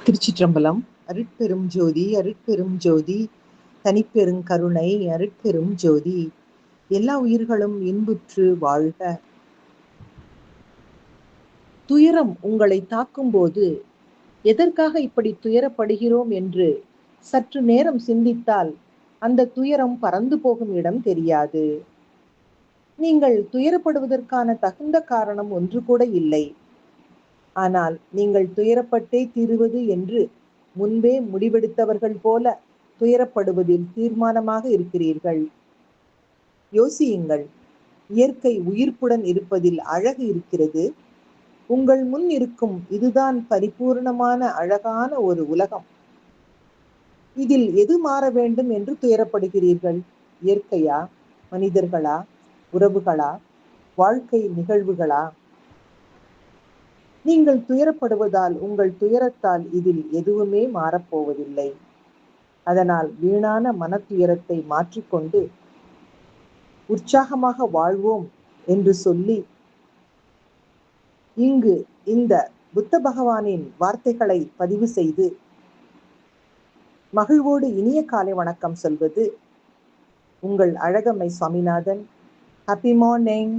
திருச்சிற்றம்பலம். அருட்பெரும் ஜோதி அருட்பெரும் ஜோதி தனிப்பெருங் கருணை அருட்பெரும் ஜோதி. எல்லா உயிர்களும் இன்புற்று வாழ்க. துயரம் உங்களை தாக்கும்போது எதற்காக இப்படி துயரப்படுகிறோம் என்று சற்று நேரம் சிந்தித்தால் அந்த துயரம் பறந்து போகும் இடம் தெரியாது. நீங்கள் துயரப்படுவதற்கான தகுந்த காரணம் ஒன்று கூட இல்லை. ஆனால் நீங்கள் துயரப்பட்டே தீருவது என்று முன்பே முடிவெடுத்தவர்கள் போல துயரப்படுவதில் தீர்மானமாக இருக்கிறீர்கள். யோசியுங்கள். இயற்கை உயிர்ப்புடன் இருப்பதில் அழகு இருக்கிறது. உங்கள் முன் இருக்கும் இதுதான் பரிபூர்ணமான அழகான ஒரு உலகம். இதில் எது மாற வேண்டும் என்று துயரப்படுகிறீர்கள்? இயற்கையா, மனிதர்களா, உறவுகளா, வாழ்க்கை நிகழ்வுகளா? நீங்கள் துயரப்படுவதால் உங்கள் துயரத்தால் இதில் எதுவுமே மாறப்போவதில்லை. அதனால் வீணான மன துயரத்தை மாற்றிக்கொண்டு உற்சாகமாக வாழ்வோம் என்று சொல்லி இங்கு இந்த புத்த பகவானின் வார்த்தைகளை பதிவு செய்து மகிழ்வோடு இனிய காலை வணக்கம் சொல்வது உங்கள் அழகம்மை சுவாமிநாதன். Happy morning.